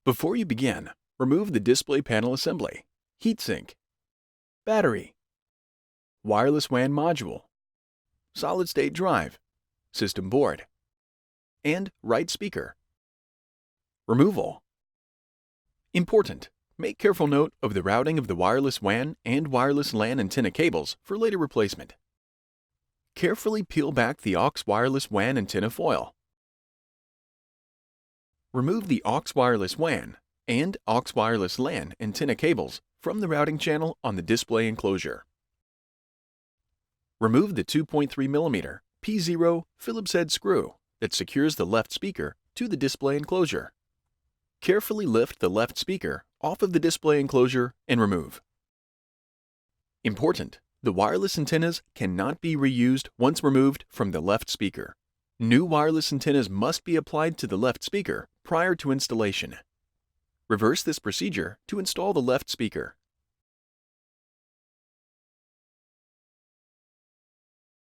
Before you begin, remove the display panel assembly, heatsink, battery, wireless WAN module, solid-state drive, system board, and right speaker. Removal. Important: make careful note of the routing of the wireless WAN and wireless LAN antenna cables for later replacement. Carefully peel back the aux wireless WAN antenna foil. Remove the aux wireless WAN and aux wireless LAN antenna cables from the routing channel on the display enclosure. Remove the 2.3mm P0 Phillips head screw that secures the left speaker to the display enclosure. Carefully lift the left speaker off of the display enclosure and remove. Important: the wireless antennas cannot be reused once removed from the left speaker. New wireless antennas must be applied to the left speaker prior to installation. Reverse this procedure to install the left speaker.